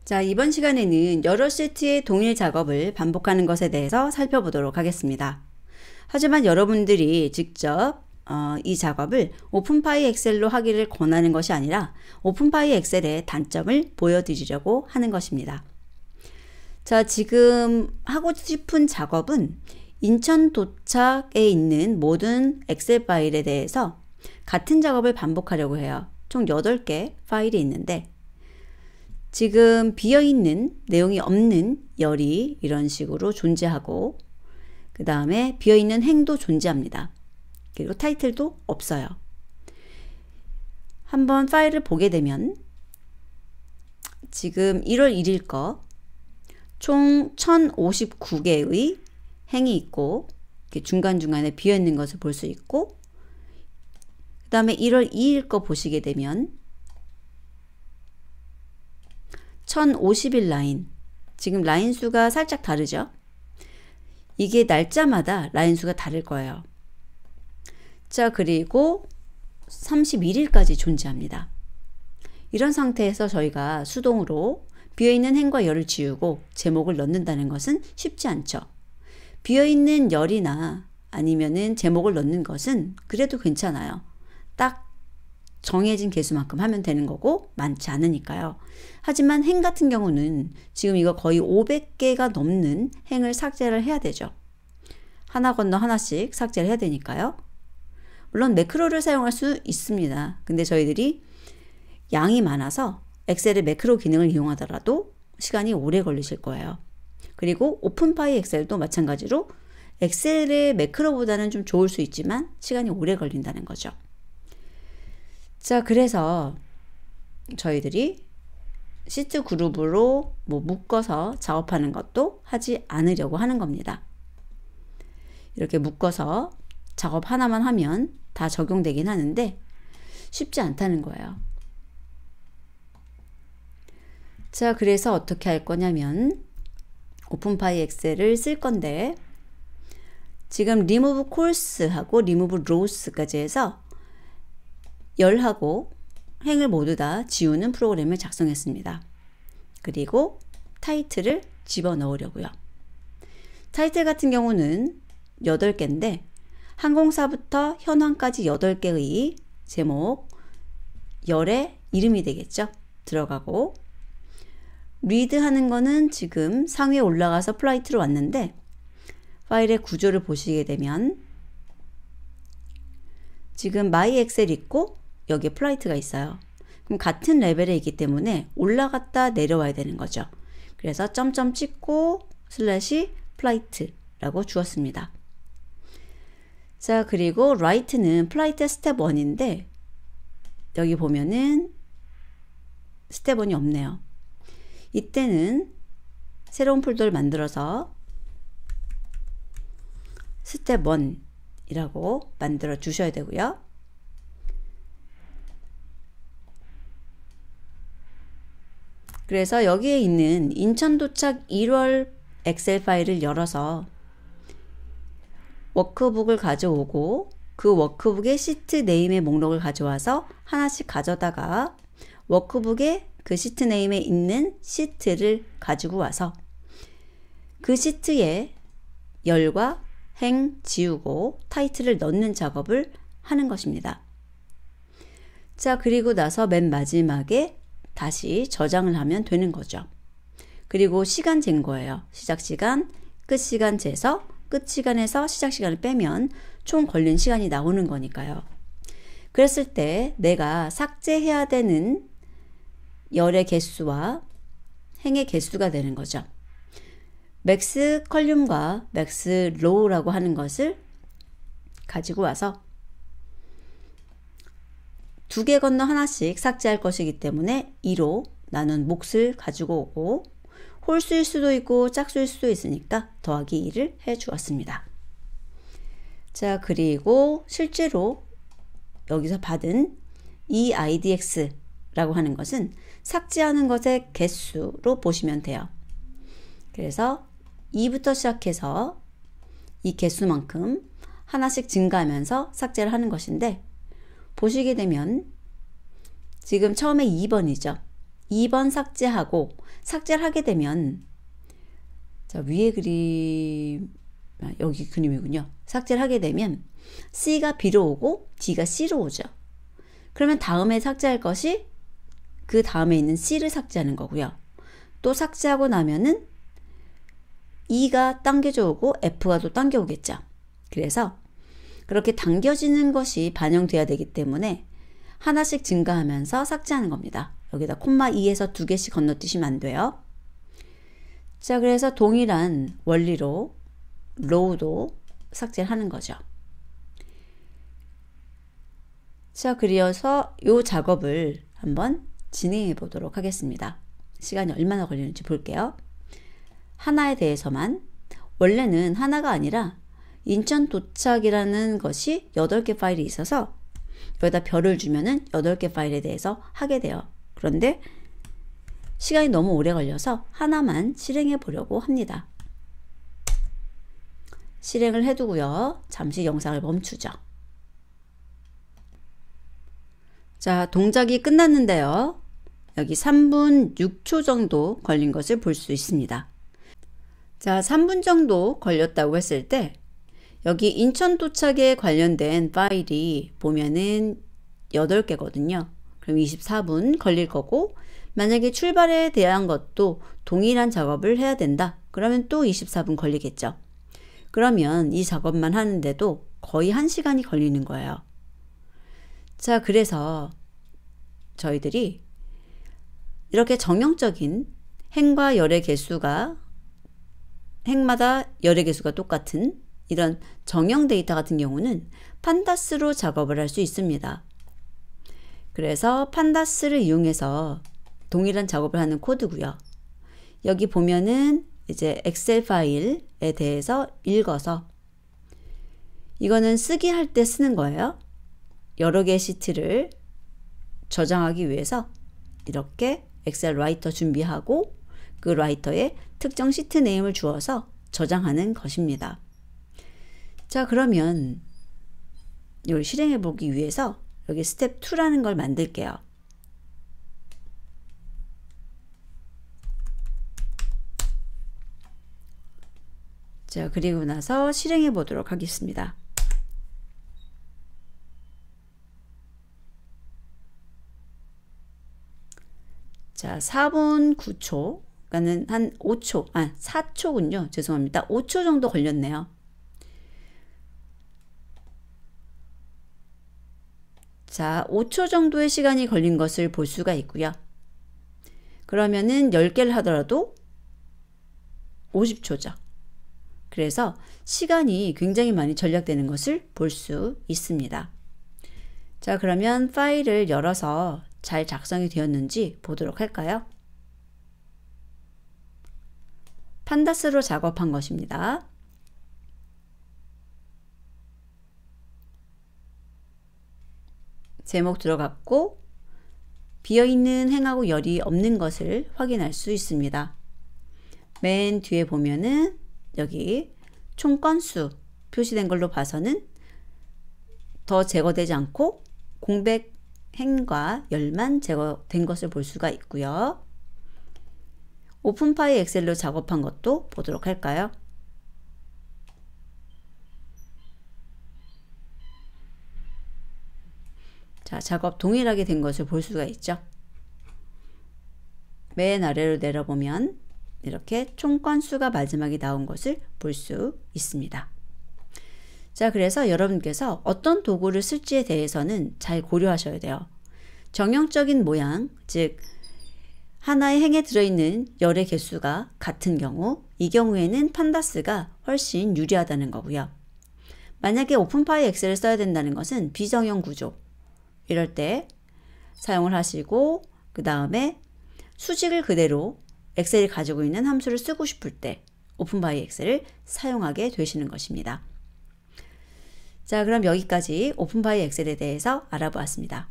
자, 이번 시간에는 여러 시트의 동일 작업을 반복하는 것에 대해서 살펴보도록 하겠습니다. 하지만 여러분들이 직접 이 작업을 오픈파이 엑셀로 하기를 권하는 것이 아니라 오픈파이 엑셀의 단점을 보여드리려고 하는 것입니다. 자, 지금 하고 싶은 작업은 인천 도착에 있는 모든 엑셀 파일에 대해서 같은 작업을 반복하려고 해요. 총 8개 파일이 있는데 지금 비어있는 내용이 없는 열이 이런 식으로 존재하고 그 다음에 비어있는 행도 존재합니다. 그리고 타이틀도 없어요. 한번 파일을 보게 되면 지금 1월 1일 거 총 1059개의 행이 있고 이렇게 중간중간에 비어있는 것을 볼 수 있고 그 다음에 1월 2일 거 보시게 되면 1051 라인, 지금 라인 수가 살짝 다르죠? 이게 날짜마다 라인 수가 다를 거예요. 자, 그리고 31일까지 존재합니다. 이런 상태에서 저희가 수동으로 비어있는 행과 열을 지우고 제목을 넣는다는 것은 쉽지 않죠. 비어있는 열이나 아니면은 제목을 넣는 것은 그래도 괜찮아요. 딱 정해진 개수만큼 하면 되는 거고 많지 않으니까요. 하지만 행 같은 경우는 지금 이거 거의 500개가 넘는 행을 삭제를 해야 되죠. 하나 건너 하나씩 삭제를 해야 되니까요. 물론 매크로를 사용할 수 있습니다. 근데 저희들이 양이 많아서 엑셀의 매크로 기능을 이용하더라도 시간이 오래 걸리실 거예요. 그리고 오픈파이 엑셀도 마찬가지로 엑셀의 매크로보다는 좀 좋을 수 있지만 시간이 오래 걸린다는 거죠. 자, 그래서 저희들이 시트 그룹으로 묶어서 작업하는 것도 하지 않으려고 하는 겁니다. 이렇게 묶어서 작업 하나만 하면 다 적용되긴 하는데 쉽지 않다는 거예요. 자, 그래서 어떻게 할 거냐면 오픈파이 엑셀을 쓸 건데 지금 remove course하고 remove rows까지 해서 열하고 행을 모두 다 지우는 프로그램을 작성했습니다. 그리고 타이틀을 집어넣으려고요. 타이틀 같은 경우는 8개인데 항공사부터 현황까지 8개의 제목, 열의 이름이 되겠죠. 들어가고 리드 하는 거는 지금 상위에 올라가서 플라이트로 왔는데 파일의 구조를 보시게 되면 지금 마이 엑셀 있고 여기에 플라이트가 있어요. 그럼 같은 레벨에 있기 때문에 올라갔다 내려와야 되는 거죠. 그래서 점점 찍고 슬래시 플라이트라고 주었습니다. 자, 그리고 라이트는 플라이트 스텝 1인데 여기 보면은 스텝 1이 없네요. 이때는 새로운 폴더를 만들어서 스텝 1이라고 만들어 주셔야 되고요. 그래서 여기에 있는 인천 도착 1월 엑셀 파일을 열어서 워크북을 가져오고 그 워크북의 시트 네임의 목록을 가져와서 하나씩 가져다가 워크북에 그 시트 네임에 있는 시트를 가지고 와서 그 시트에 열과 행 지우고 타이틀을 넣는 작업을 하는 것입니다. 자, 그리고 나서 맨 마지막에 다시 저장을 하면 되는 거죠. 그리고 시간 잰 거예요. 시작 시간, 끝 시간 재서 끝 시간에서 시작 시간을 빼면 총 걸린 시간이 나오는 거니까요. 그랬을 때 내가 삭제해야 되는 열의 개수와 행의 개수가 되는 거죠. 맥스 컬륨과 맥스 로우라고 하는 것을 가지고 와서 2개 건너 하나씩 삭제할 것이기 때문에 2로 나눈 몫을 가지고 오고 홀수일 수도 있고 짝수일 수도 있으니까 더하기 2를 해 주었습니다. 자, 그리고 실제로 여기서 받은 이 IDX라고 하는 것은 삭제하는 것의 개수로 보시면 돼요. 그래서 2부터 시작해서 이 개수만큼 하나씩 증가하면서 삭제를 하는 것인데 보시게 되면 지금 처음에 2번이죠. 2번 삭제하고, 삭제를 하게 되면, 자, 위에 그림, 여기 그림이군요. 삭제를 하게 되면 C가 B로 오고 D가 C로 오죠. 그러면 다음에 삭제할 것이 그 다음에 있는 C를 삭제하는 거고요. 또 삭제하고 나면은 E가 당겨져 오고 F가 또 당겨 오겠죠. 그래서 그렇게 당겨지는 것이 반영돼야 되기 때문에 하나씩 증가하면서 삭제하는 겁니다. 여기다 콤마 2에서 2개씩 건너뛰시면 안 돼요. 자, 그래서 동일한 원리로 row도 삭제를 하는 거죠. 자, 그려서 이 작업을 한번 진행해 보도록 하겠습니다. 시간이 얼마나 걸리는지 볼게요. 하나에 대해서만, 원래는 하나가 아니라 인천 도착이라는 것이 8개 파일이 있어서 여기다 별을 주면은 8개 파일에 대해서 하게 돼요. 그런데 시간이 너무 오래 걸려서 하나만 실행해 보려고 합니다. 실행을 해두고요. 잠시 영상을 멈추죠. 자, 동작이 끝났는데요. 여기 3분 6초 정도 걸린 것을 볼 수 있습니다. 자, 3분 정도 걸렸다고 했을 때 여기 인천 도착에 관련된 파일이 보면은 8개거든요. 그럼 24분 걸릴 거고, 만약에 출발에 대한 것도 동일한 작업을 해야 된다. 그러면 또 24분 걸리겠죠. 그러면 이 작업만 하는데도 거의 1시간이 걸리는 거예요. 자, 그래서 저희들이 이렇게 정형적인 행과 열의 개수가, 행마다 열의 개수가 똑같은 이런 정형 데이터 같은 경우는 판다스로 작업을 할 수 있습니다. 그래서 판다스를 이용해서 동일한 작업을 하는 코드고요. 여기 보면은 이제 엑셀 파일에 대해서 읽어서, 이거는 쓰기 할 때 쓰는 거예요. 여러 개의 시트를 저장하기 위해서 이렇게 엑셀 라이터 준비하고 그 라이터에 특정 시트 네임을 주어서 저장하는 것입니다. 자, 그러면 이걸 실행해 보기 위해서 여기 스텝 2라는 걸 만들게요. 자, 그리고 나서 실행해 보도록 하겠습니다. 자, 4분 9초, 그러니까는 한 5초, 4초군요. 죄송합니다. 5초 정도 걸렸네요. 자, 5초 정도의 시간이 걸린 것을 볼 수가 있고요. 그러면은 10개를 하더라도 50초죠. 그래서 시간이 굉장히 많이 절약되는 것을 볼 수 있습니다. 자, 그러면 파일을 열어서 잘 작성이 되었는지 보도록 할까요? 판다스로 작업한 것입니다. 제목 들어갔고 비어있는 행하고 열이 없는 것을 확인할 수 있습니다. 맨 뒤에 보면은 여기 총 건수 표시된 걸로 봐서는 더 제거되지 않고 공백 행과 열만 제거된 것을 볼 수가 있고요. 오픈 파일 엑셀로 작업한 것도 보도록 할까요? 자, 작업 동일하게 된 것을 볼 수가 있죠. 맨 아래로 내려보면 이렇게 총 건수가 마지막에 나온 것을 볼 수 있습니다. 자, 그래서 여러분께서 어떤 도구를 쓸지에 대해서는 잘 고려하셔야 돼요. 정형적인 모양, 즉 하나의 행에 들어있는 열의 개수가 같은 경우, 이 경우에는 판다스가 훨씬 유리하다는 거고요. 만약에 오픈 파일 엑셀을 써야 된다는 것은 비정형 구조, 이럴 때 사용을 하시고, 그 다음에 수직을 그대로 엑셀이 가지고 있는 함수를 쓰고 싶을 때 오픈 파일 엑셀을 사용하게 되시는 것입니다. 자, 그럼 여기까지 오픈 파일 엑셀에 대해서 알아보았습니다.